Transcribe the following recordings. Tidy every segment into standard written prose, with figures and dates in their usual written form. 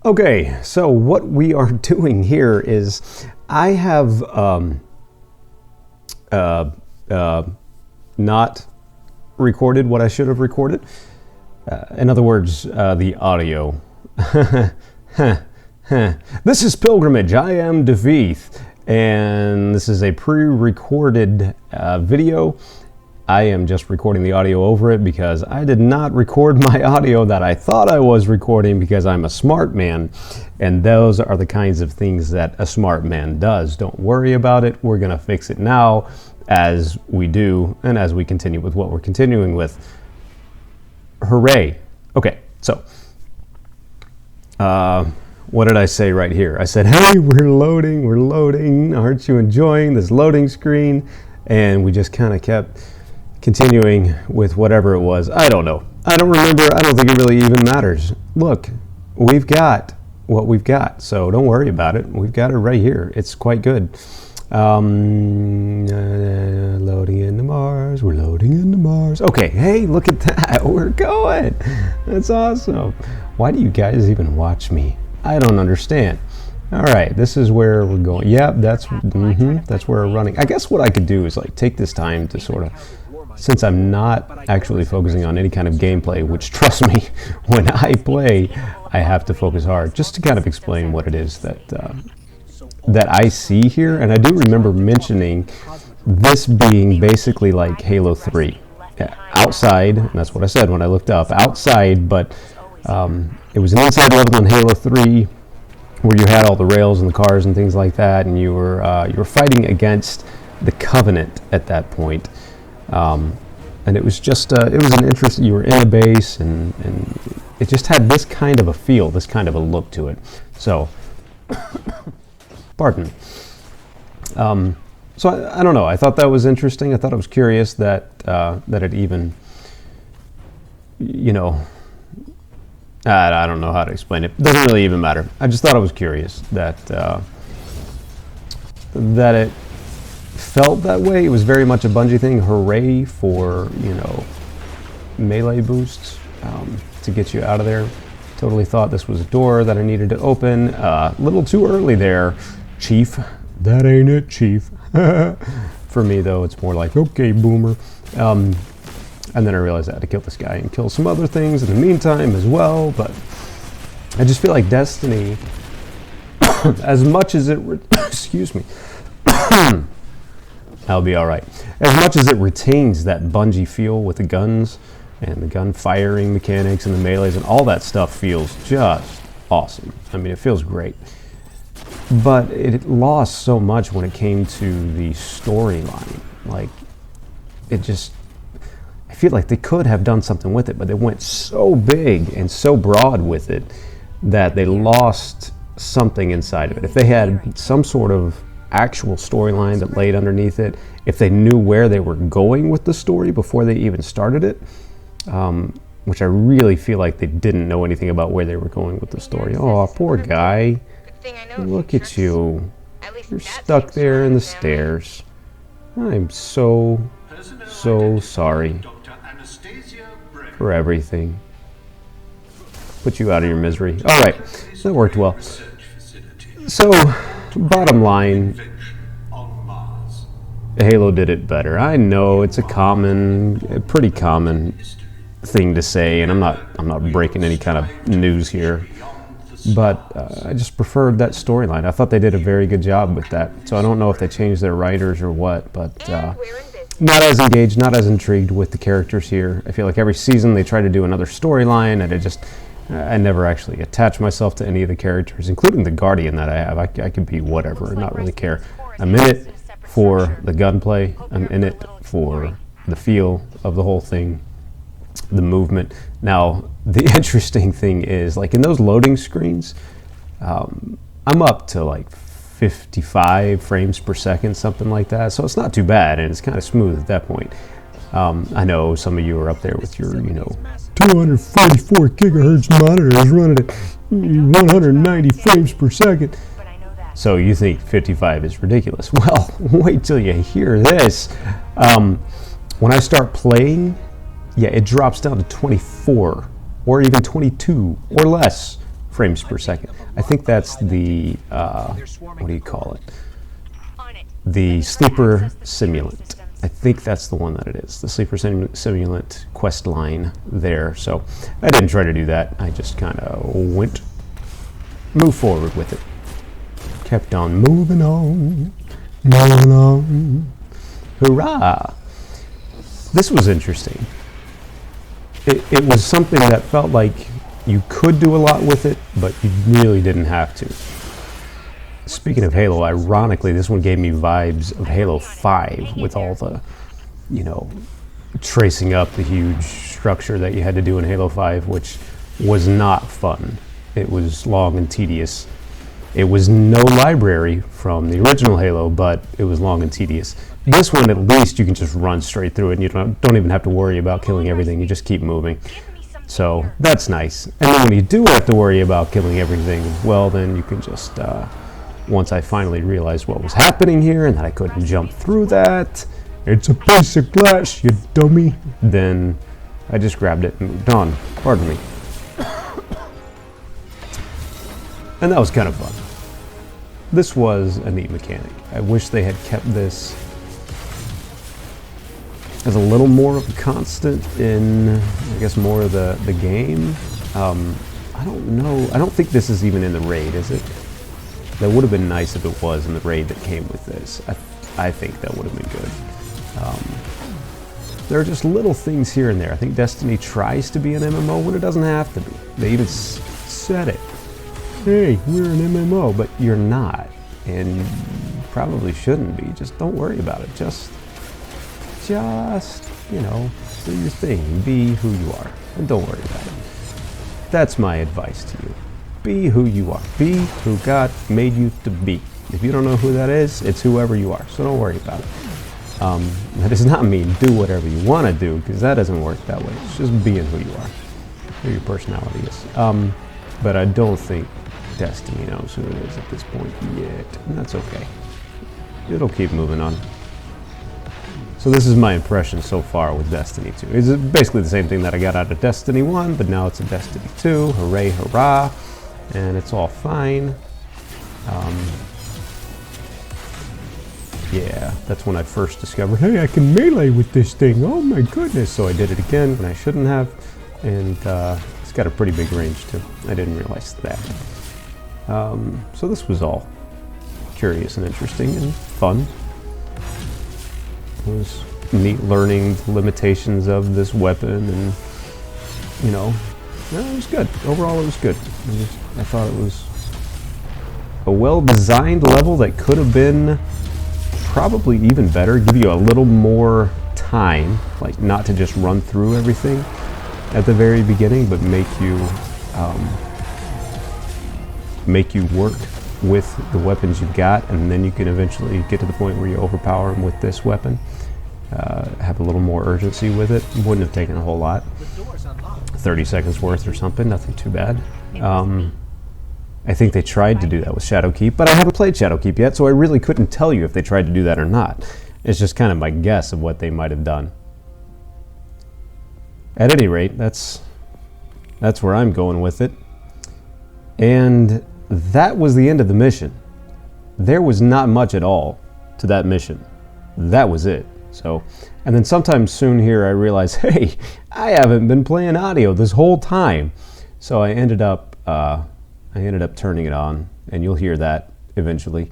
Okay, so what we are doing here is I have not recorded what I should have recorded. In other words, the audio. This is Pilgrimage. I am Devith, and this is a pre-recorded video. I am just recording the audio over it because I did not record my audio that I thought I was recording because I'm a smart man, and those are the kinds of things that a smart man does. Don't worry about it. We're going to fix it now as we do and as we continue with what we're continuing with. Hooray. Okay, so what did I say right here? I said, hey, we're loading. Aren't you enjoying this loading screen? And we just kind of kept continuing with whatever it was. I don't know. I don't remember. I don't think it really even matters. Look, we've got what we've got, so don't worry about it. We've got it right here. It's quite good. Loading into Mars. We're loading into Mars. Okay, hey, look at that. We're going. That's awesome. Why do you guys even watch me? I don't understand. All right, this is where we're going. Yep, that's where we're running. I guess what I could do is like take this time to sort of, since I'm not actually focusing on any kind of gameplay, which trust me, when I play, I have to focus hard, just to kind of explain what it is that I see here. And I do remember mentioning this being basically like Halo 3. Outside, and that's what I said when I looked up, outside, but it was an inside level in Halo 3 where you had all the rails and the cars and things like that, and you were fighting against the Covenant at that point. And it was just, it was an interesting, you were in a base, and it just had this kind of a feel, this kind of a look to it. So, pardon me. So I don't know, I thought that was interesting. I thought it was curious that it even, you know, I don't know how to explain it. It doesn't really even matter. I just thought it was curious that it felt that way. It was very much a Bungie thing. Hooray for, you know, melee boosts to get you out of there. Totally thought this was a door that I needed to open. A little too early there, Chief. That ain't it, Chief. For me, though, it's more like, okay, boomer. And then I realized I had to kill this guy and kill some other things in the meantime as well. But I just feel like Destiny, as much as it, excuse me, I'll be all right. As much as it retains that Bungie feel with the guns and the gun firing mechanics and the melees and all that stuff feels just awesome. I mean, it feels great. But it lost so much when it came to the storyline. Like, it just, I feel like they could have done something with it, but they went so big and so broad with it that they lost something inside of it. If they had some sort of actual storyline that laid underneath it, if they knew where they were going with the story before they even started it, which I really feel like they didn't know anything about where they were going with the story. Oh, poor guy. Look at you. You're stuck there in the stairs. I'm so sorry for everything. Put you out of your misery. All right, that worked well. So, bottom line, Halo did it better. I know it's a pretty common thing to say, and I'm not breaking any kind of news here, but I just preferred that storyline. I thought they did a very good job with that. So I don't know if they changed their writers or what, but not as engaged, not as intrigued with the characters here. I feel like every season they try to do another storyline, and I never actually attach myself to any of the characters, including the Guardian that I have. I could be whatever and not really care. I'm in it for the gunplay. I'm in it for the feel of the whole thing, the movement. Now, the interesting thing is, like in those loading screens, I'm up to like 55 frames per second, something like that. So it's not too bad, and it's kind of smooth at that point. I know some of you are up there with your, 244 gigahertz monitors running at 190 frames per second. So you think 55 is ridiculous. Well, wait till you hear this. When I start playing, yeah, it drops down to 24 or even 22 or less frames per second. I think that's the, what do you call it? The sleeper simulant. I think that's the one that it is. The sleeper simulant quest line there. So I didn't try to do that. I just kind of moved forward with it. Kept on moving on, moving on. Hurrah! This was interesting. It was something that felt like you could do a lot with it, but you really didn't have to. Speaking of Halo, ironically, this one gave me vibes of Halo 5 with all the, you know, tracing up the huge structure that you had to do in Halo 5, which was not fun. It was long and tedious. It was no library from the original Halo, but it was long and tedious. This one, at least, you can just run straight through it, and you don't even have to worry about killing everything. You just keep moving. So that's nice. And then when you do have to worry about killing everything, well, then you can just, once I finally realized what was happening here and that I couldn't jump through that, it's a piece of glass, you dummy, then I just grabbed it and moved on. Pardon me. And that was kind of fun. This was a neat mechanic. I wish they had kept this as a little more of a constant in, I guess, more of the game. I don't know. I don't think this is even in the raid, is it? That would have been nice if it was in the raid that came with this. I think that would have been good. There are just little things here and there. I think Destiny tries to be an MMO when it doesn't have to be. They even said it. Hey, we're an MMO, but you're not. And you probably shouldn't be. Just don't worry about it. Just, you know, do your thing. Be who you are. And don't worry about it. That's my advice to you. Be who you are. Be who God made you to be. If you don't know who that is, it's whoever you are. So don't worry about it. That does not mean do whatever you want to do, because that doesn't work that way. It's just being who you are, who your personality is. But I don't think Destiny knows who it is at this point yet. And that's okay. It'll keep moving on. So this is my impression so far with Destiny 2. It's basically the same thing that I got out of Destiny 1, but now it's a Destiny 2. Hooray, hurrah. And it's all fine. Yeah, that's when I first discovered, hey, I can melee with this thing. Oh my goodness. So I did it again when I shouldn't have. And it's got a pretty big range too. I didn't realize that. So this was all curious and interesting and fun. It was neat learning the limitations of this weapon, and, you know, it was good. Overall, it was good. I thought it was a well-designed level that could have been probably even better, give you a little more time, like not to just run through everything at the very beginning, but make you work with the weapons you've got, and then you can eventually get to the point where you overpower them with this weapon. Have a little more urgency with it. Wouldn't have taken a whole lot. 30 seconds worth or something, nothing too bad. I think they tried to do that with Shadowkeep, but I haven't played Shadowkeep yet, so I really couldn't tell you if they tried to do that or not. It's just kind of my guess of what they might have done. At any rate, that's where I'm going with it. And that was the end of the mission. There was not much at all to that mission. That was it. So, and then sometime soon here I realized, hey, I haven't been playing audio this whole time. So I ended up turning it on, and you'll hear that eventually,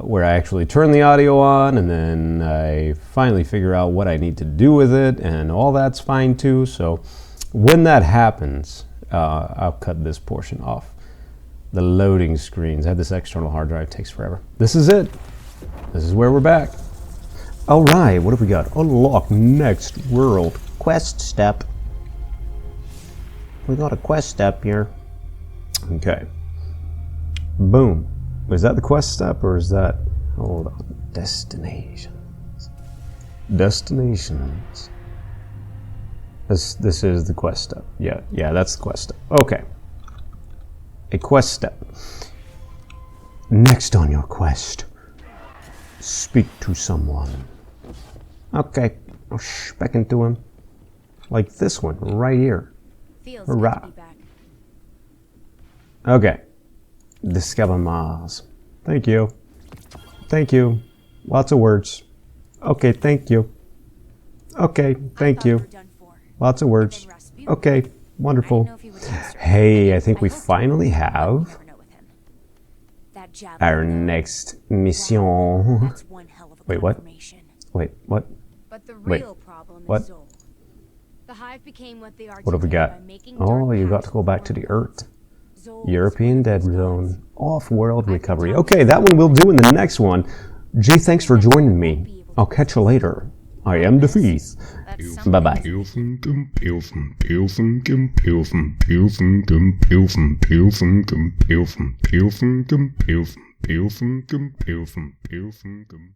where I actually turn the audio on, and then I finally figure out what I need to do with it, and all that's fine too. So when that happens, I'll cut this portion off. The loading screens. I have this external hard drive. It takes forever. This is it. This is where we're back. All right, what have we got? Unlock next world. Quest step. We got a quest step here. Okay. Boom. Is that the quest step, or is that... Hold on. Destinations. Destinations. This is the quest step. Yeah, that's the quest step. Okay. A quest step. Next on your quest, speak to someone. Okay, I'll speak into him. Like this one, right here. Feels Hurrah. good to be back. Okay. Discover Mars. Thank you. Thank you. Lots of words. Okay, thank you. Okay, thank you. Lots of words. Okay, wonderful. Hey, I think we finally have our next mission. Wait, what? Wait, what? But the Wait, real problem what? is Zol. The hive became what they are What have we today got? by making Oh, dark you got patch to go back to the Earth. Zol European was one Dead of those Zone. gods. Off-world recovery. Okay, that one we'll do in the next one. Jay, thanks for joining me. I'll catch you later. I am Defeat. That's something. Bye-bye. Pilsen, Pilsen, Pilsen, Pilsen, Pilsen, Pilsen, Pilsen, Pilsen, Pilsen, Pilsen, Pilsen, Pilsen, Pilsen, Pilsen, Pilsen.